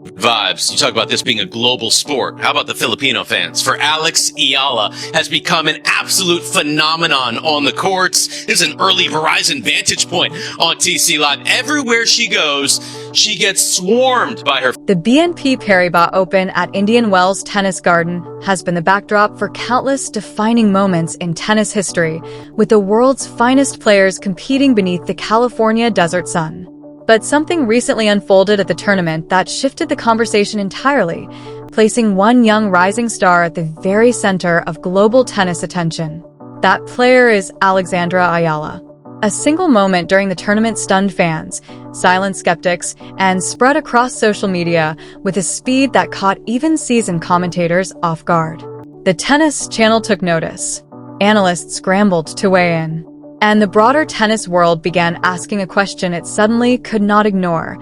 Vibes. You talk about this being a global sport. How about the Filipino fans? For Alex Eala has become an absolute phenomenon on the courts. This is an early Verizon vantage point on TC Live. Everywhere she goes, she gets swarmed by her. The BNP Paribas Open at Indian Wells Tennis Garden has been the backdrop for countless defining moments in tennis history, with the world's finest players competing beneath the California desert sun. But something recently unfolded at the tournament that shifted the conversation entirely, placing one young rising star at the very center of global tennis attention. That player is Alex Eala. A single moment during the tournament stunned fans, silenced skeptics, and spread across social media with a speed that caught even seasoned commentators off guard. The Tennis Channel took notice. Analysts scrambled to weigh in. And the broader tennis world began asking a question it suddenly could not ignore.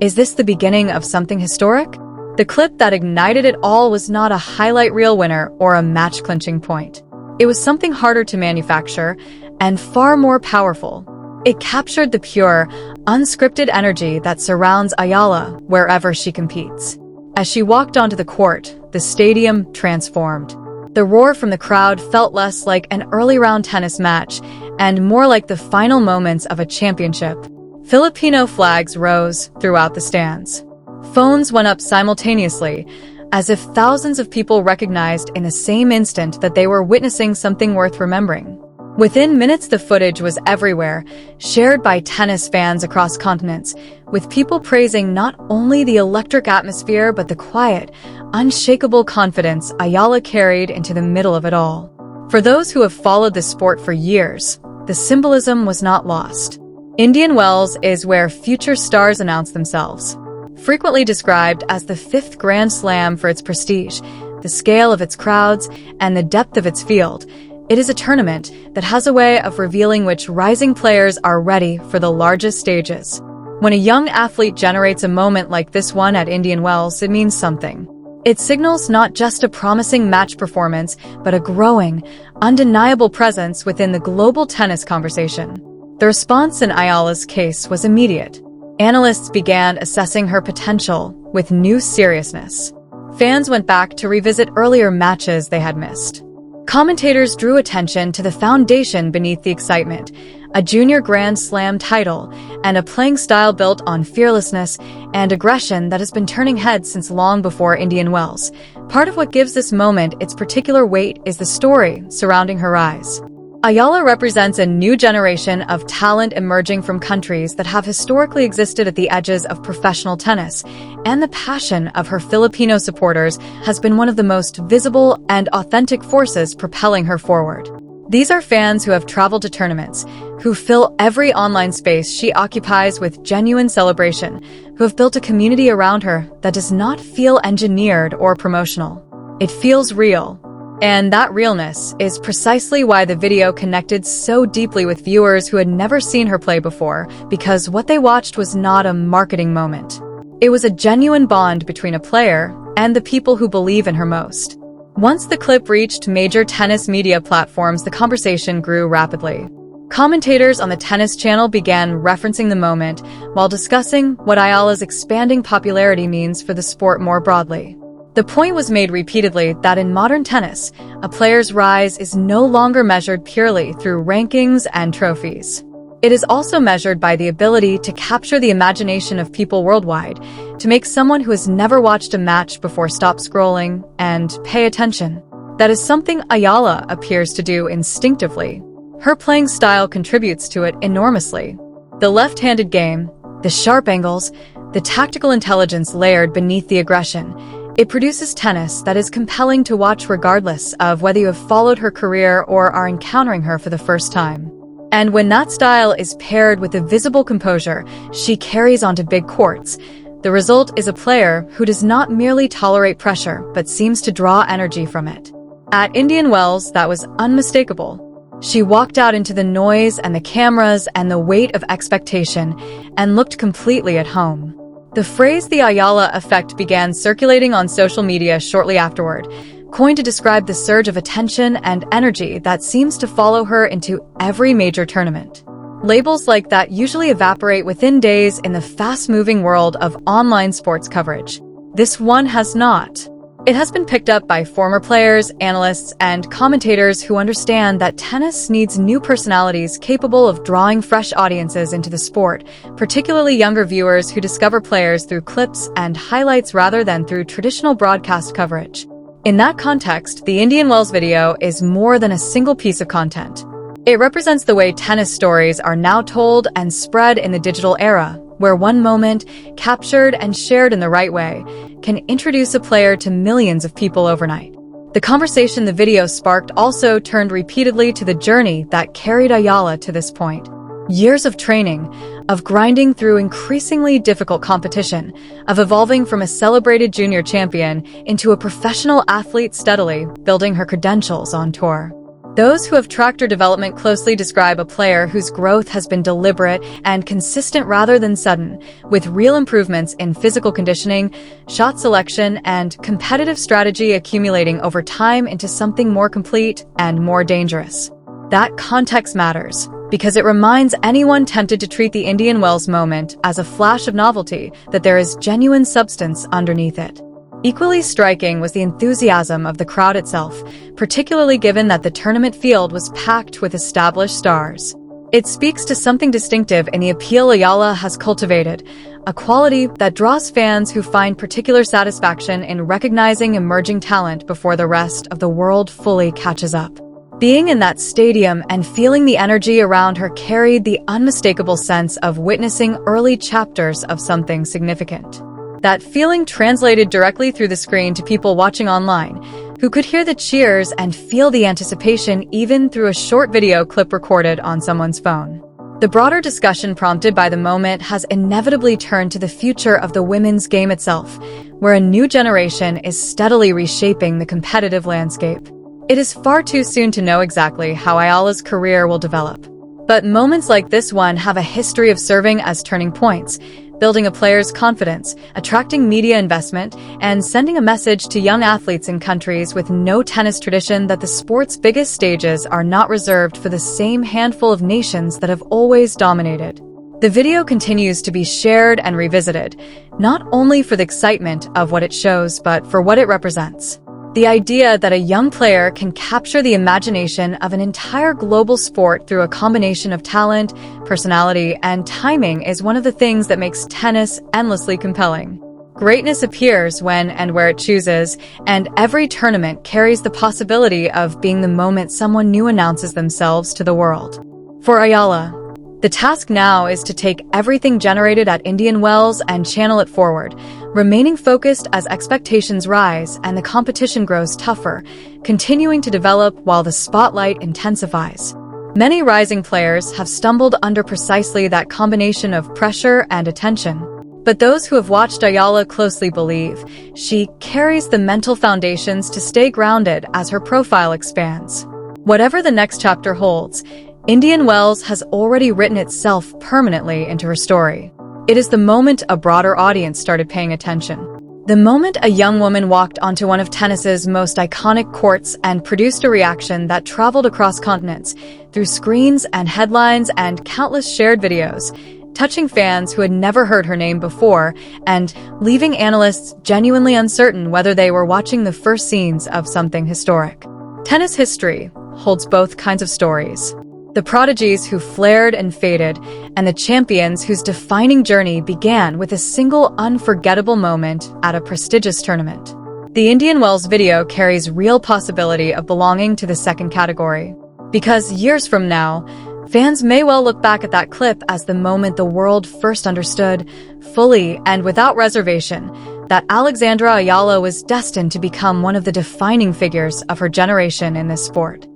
Is this the beginning of something historic? The clip that ignited it all was not a highlight reel winner or a match-clinching point. It was something harder to manufacture and far more powerful. It captured the pure, unscripted energy that surrounds Eala wherever she competes. As she walked onto the court, the stadium transformed. The roar from the crowd felt less like an early round tennis match and more like the final moments of a championship. Filipino flags rose throughout the stands. Phones went up simultaneously, as if thousands of people recognized in the same instant that they were witnessing something worth remembering. Within minutes, the footage was everywhere, shared by tennis fans across continents, with people praising not only the electric atmosphere but the quiet, unshakable confidence Eala carried into the middle of it all. For those who have followed the sport for years, the symbolism was not lost. Indian Wells is where future stars announce themselves. Frequently described as the fifth Grand Slam for its prestige, the scale of its crowds, and the depth of its field, it is a tournament that has a way of revealing which rising players are ready for the largest stages. When a young athlete generates a moment like this one at Indian Wells, it means something. It signals not just a promising match performance, but a growing, undeniable presence within the global tennis conversation. The response in Eala's case was immediate. Analysts began assessing her potential with new seriousness. Fans went back to revisit earlier matches they had missed. Commentators drew attention to the foundation beneath the excitement, a junior Grand Slam title, and a playing style built on fearlessness and aggression that has been turning heads since long before Indian Wells. Part of what gives this moment its particular weight is the story surrounding her rise. Eala represents a new generation of talent emerging from countries that have historically existed at the edges of professional tennis, and the passion of her Filipino supporters has been one of the most visible and authentic forces propelling her forward. These are fans who have traveled to tournaments, who fill every online space she occupies with genuine celebration, who have built a community around her that does not feel engineered or promotional. It feels real. And that realness is precisely why the video connected so deeply with viewers who had never seen her play before, because what they watched was not a marketing moment. It was a genuine bond between a player and the people who believe in her most. Once the clip reached major tennis media platforms, the conversation grew rapidly. Commentators on the Tennis Channel began referencing the moment while discussing what Eala's expanding popularity means for the sport more broadly. The point was made repeatedly that in modern tennis, a player's rise is no longer measured purely through rankings and trophies. It is also measured by the ability to capture the imagination of people worldwide, to make someone who has never watched a match before stop scrolling and pay attention. That is something Eala appears to do instinctively. Her playing style contributes to it enormously. The left-handed game, the sharp angles, the tactical intelligence layered beneath the aggression, it produces tennis that is compelling to watch regardless of whether you have followed her career or are encountering her for the first time. And when that style is paired with the visible composure she carries onto big courts, the result is a player who does not merely tolerate pressure but seems to draw energy from it. At Indian Wells, that was unmistakable. She walked out into the noise and the cameras and the weight of expectation and looked completely at home. The phrase the Eala effect began circulating on social media shortly afterward, coined to describe the surge of attention and energy that seems to follow her into every major tournament. Labels like that usually evaporate within days in the fast-moving world of online sports coverage. This one has not. It has been picked up by former players, analysts, and commentators who understand that tennis needs new personalities capable of drawing fresh audiences into the sport, particularly younger viewers who discover players through clips and highlights rather than through traditional broadcast coverage. In that context, the Indian Wells video is more than a single piece of content. It represents the way tennis stories are now told and spread in the digital era, where one moment, captured and shared in the right way, can introduce a player to millions of people overnight. The conversation the video sparked also turned repeatedly to the journey that carried Eala to this point. Years of training, of grinding through increasingly difficult competition, of evolving from a celebrated junior champion into a professional athlete steadily building her credentials on tour. Those who have tracked her development closely describe a player whose growth has been deliberate and consistent rather than sudden, with real improvements in physical conditioning, shot selection, and competitive strategy accumulating over time into something more complete and more dangerous. That context matters, because it reminds anyone tempted to treat the Indian Wells moment as a flash of novelty that there is genuine substance underneath it. Equally striking was the enthusiasm of the crowd itself, particularly given that the tournament field was packed with established stars. It speaks to something distinctive in the appeal Eala has cultivated, a quality that draws fans who find particular satisfaction in recognizing emerging talent before the rest of the world fully catches up. Being in that stadium and feeling the energy around her carried the unmistakable sense of witnessing early chapters of something significant. That feeling translated directly through the screen to people watching online, who could hear the cheers and feel the anticipation even through a short video clip recorded on someone's phone. The broader discussion prompted by the moment has inevitably turned to the future of the women's game itself, where a new generation is steadily reshaping the competitive landscape. It is far too soon to know exactly how Eala's career will develop. But moments like this one have a history of serving as turning points, building a player's confidence, attracting media investment, and sending a message to young athletes in countries with no tennis tradition that the sport's biggest stages are not reserved for the same handful of nations that have always dominated. The video continues to be shared and revisited, not only for the excitement of what it shows, but for what it represents. The idea that a young player can capture the imagination of an entire global sport through a combination of talent, personality, and timing is one of the things that makes tennis endlessly compelling. Greatness appears when and where it chooses, and every tournament carries the possibility of being the moment someone new announces themselves to the world. For Eala, the task now is to take everything generated at Indian Wells and channel it forward, remaining focused as expectations rise and the competition grows tougher, continuing to develop while the spotlight intensifies. Many rising players have stumbled under precisely that combination of pressure and attention. But those who have watched Eala closely believe she carries the mental foundations to stay grounded as her profile expands. Whatever the next chapter holds, Indian Wells has already written itself permanently into her story. It is the moment a broader audience started paying attention. The moment a young woman walked onto one of tennis's most iconic courts and produced a reaction that traveled across continents, through screens and headlines and countless shared videos, touching fans who had never heard her name before and leaving analysts genuinely uncertain whether they were watching the first scenes of something historic. Tennis history holds both kinds of stories. The prodigies who flared and faded, and the champions whose defining journey began with a single unforgettable moment at a prestigious tournament. The Indian Wells video carries real possibility of belonging to the second category. Because years from now, fans may well look back at that clip as the moment the world first understood, fully and without reservation, that Alex Eala was destined to become one of the defining figures of her generation in this sport.